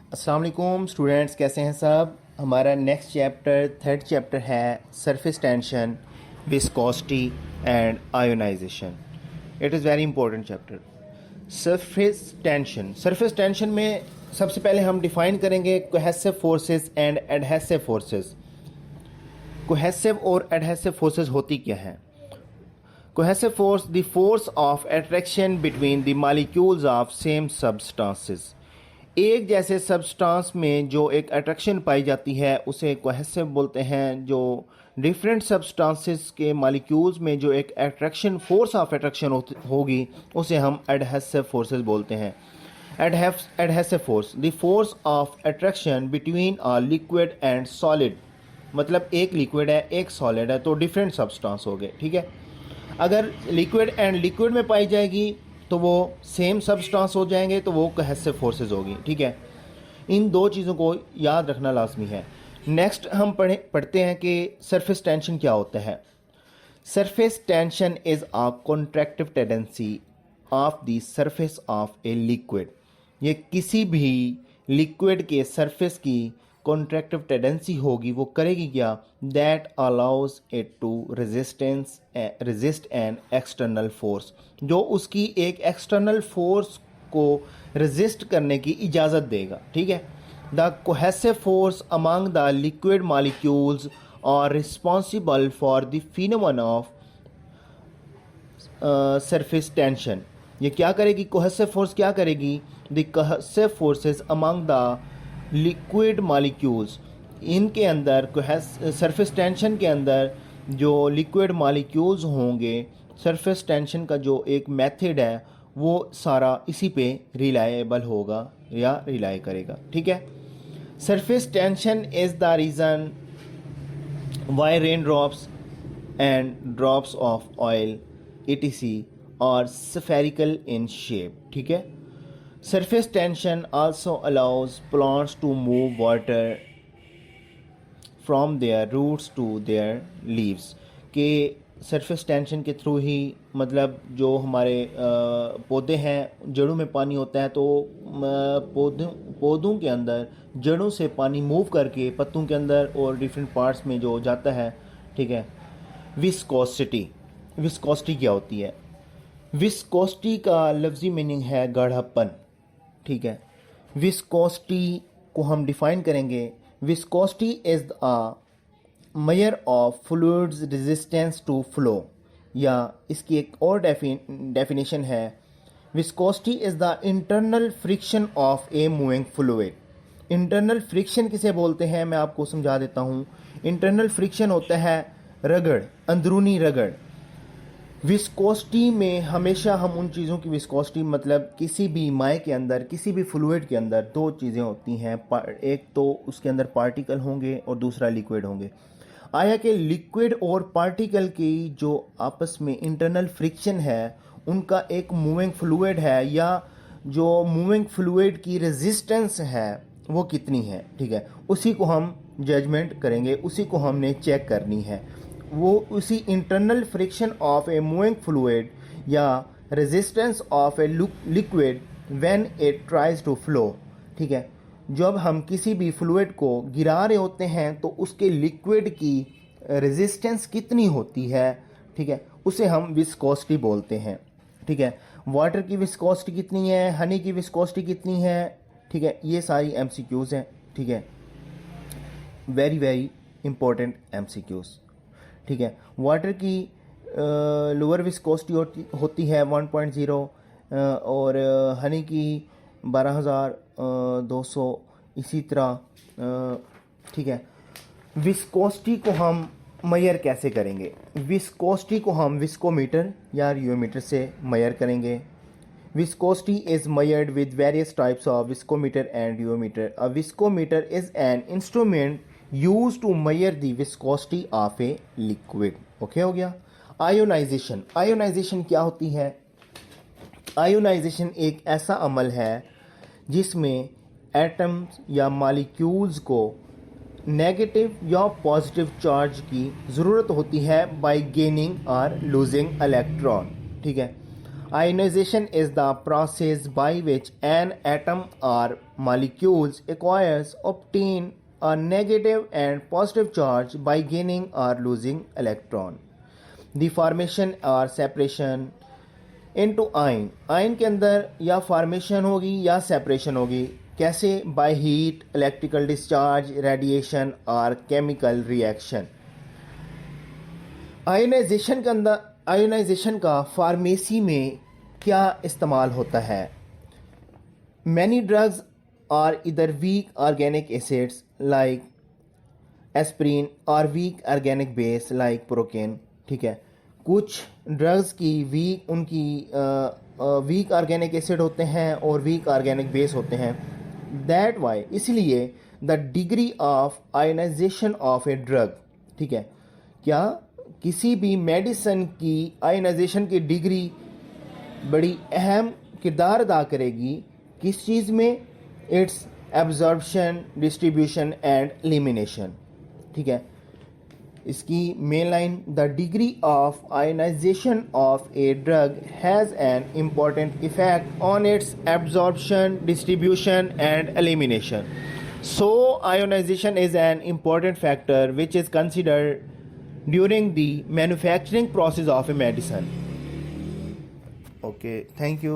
अस्सलाम वालेकुम स्टूडेंट्स, कैसे हैं सब। हमारा नेक्स्ट चैप्टर थर्ड चैप्टर है surface tension, viscosity and ionization. It is very important chapter. Surface tension में सबसे पहले हम डिफाइन करेंगे cohesive forces and adhesive forces. Cohesive और एडहेसिव फोर्सेस होती क्या हैं? Cohesive force the force of attraction between the molecules of same substances. एक जैसे सब्सटेंस में जो एक अट्रैक्शन पाई जाती है उसे कोहेसिव बोलते हैं। जो डिफरेंट सब्सटेंसेस के मॉलिक्यूल्स में जो एक अट्रैक्शन फोर्स ऑफ अट्रैक्शन होगी उसे हम एडहेसिव फोर्सेस बोलते हैं। Adhesive force the force of attraction between a liquid and solid. मतलब एक लिक्विड है एक सॉलिड है तो डिफरेंट सब्सटेंस हो गए, ठीक है। अगर लिक्विड एंड लिक्विड में पाई जाएगी तो वो सेम सब्सटेंस हो जाएंगे तो वो कोहेसिव फोर्सेस होगी, ठीक है। इन दो चीज़ों को याद रखना लाजमी है। नेक्स्ट हम पढ़ते हैं कि सरफेस टेंशन क्या होता है। Surface tension is a कॉन्ट्रैक्टिव tendency of the surface of a liquid. ये किसी भी लिक्विड के सरफेस की कॉन्ट्रैक्टिव टेंडेंसी होगी, वो करेगी क्या? That allows it to resist an external force. जो उसकी एक एक्सटर्नल फोर्स को रेजिस्ट करने की इजाज़त देगा, ठीक है। The cohesive force among the liquid molecules are responsible for the phenomena of surface tension. ये क्या करेगी? कोहेसिव फोर्स क्या करेगी? The cohesive forces among the liquid molecules, इनके अंदर सरफेस टेंशन के अंदर जो लिक्विड मॉलिक्यूल्स होंगे, सरफेस टेंशन का जो एक मेथड है वो सारा इसी पे रिलायबल होगा या रिलाई करेगा, ठीक है। Surface tension is the reason why rain drops and drops of oil etc और spherical in shape, ठीक है। Surface tension also allows plants to move water from their roots to their leaves। के surface tension के through ही, मतलब जो हमारे पौधे हैं जड़ों में पानी होता है तो पौधों के अंदर जड़ों से पानी मूव करके पत्तों के अंदर और डिफरेंट पार्ट्स में जो जाता है, ठीक है। विस्कोसिटी क्या होती है? विस्कोसिटी का लफ्ज़ी मीनिंग है गाढ़ापन, ठीक है। विस्कोसिटी को हम डिफाइन करेंगे। Viscosity is a measure of fluids resistance to flow, या इसकी एक और डेफिनेशन है, viscosity is the internal friction of a moving fluid. Internal friction किसे बोलते हैं मैं आपको समझा देता हूँ। इंटरनल फ्रिक्शन होता है रगड़, अंदरूनी रगड़। विस्कोसिटी में हमेशा हम उन चीज़ों की विस्कोसिटी, मतलब किसी भी माय के अंदर, किसी भी फ्लूइड के अंदर दो चीज़ें होती हैं, एक तो उसके अंदर पार्टिकल होंगे और दूसरा लिक्विड होंगे। आया कि लिक्विड और पार्टिकल की जो आपस में इंटरनल फ्रिक्शन है उनका एक मूविंग फ्लूइड है, या जो मूविंग फ्लूइड की रेजिस्टेंस है वो कितनी है, ठीक है। उसी को हम जजमेंट करेंगे, उसी को हमने चेक करनी है। वो उसी internal friction of a moving fluid या resistance of a liquid when it tries to flow, ठीक है। जब हम किसी भी फ्लूइड को गिरा रहे होते हैं तो उसके लिक्विड की रेजिस्टेंस कितनी होती है, ठीक है, उसे हम विस्कोसिटी बोलते हैं, ठीक है। वाटर की विस्कोसिटी कितनी है, हनी की विस्कोसिटी कितनी है, ठीक है। ये सारी MCQs हैं, ठीक है, वेरी वेरी इंपॉर्टेंट MCQs, ठीक है। वाटर की लोअर विस्कोसिटी होती है 1.0 और हनी की 12,200, इसी तरह, ठीक है। विस्कोसिटी को हम मेजर कैसे करेंगे? विस्कोसिटी को हम विस्कोमीटर या रियोमीटर से मेजर करेंगे। Viscosity is measured with various types of viscometer and rheometer. A viscometer is an instrument used to measure the viscosity of a liquid. Okay हो गया। आयोनाइजेशन क्या होती है? आयोनाइजेशन एक ऐसा अमल है जिसमें एटम्स या मॉलिक्यूल्स को नेगेटिव या पॉजिटिव चार्ज की ज़रूरत होती है बाय गेनिंग और लूजिंग इलेक्ट्रॉन, ठीक है। Ionization is the process by which an atom or molecules acquires obtain a negative and positive charge by gaining or losing electron. The formation or separation into ion. Ion के अंदर या formation होगी या separation होगी. कैसे? By heat, electrical discharge, radiation और chemical reaction. Ionisation के अंदर आयोनाइजेशन का फार्मेसी में क्या इस्तेमाल होता है? Many drugs are either weak organic acids like aspirin और weak organic base like procaine. ठीक है, कुछ ड्रग्स की वीक ऑर्गेनिक एसिड होते हैं और वीक ऑर्गेनिक बेस होते हैं. दैट वाई, इसलिए the degree of ionization of a drug. ठीक है, क्या किसी भी मेडिसिन की आयोनाइजेशन की डिग्री बड़ी अहम किरदार अदा करेगी. किस चीज़ में? Its absorption, distribution and elimination. ठीक है, इसकी main line, the degree of ionization of a drug has an important effect on its absorption, distribution and elimination. So ionization is an important factor which is considered during the manufacturing process of a medicine. Okay, thank you.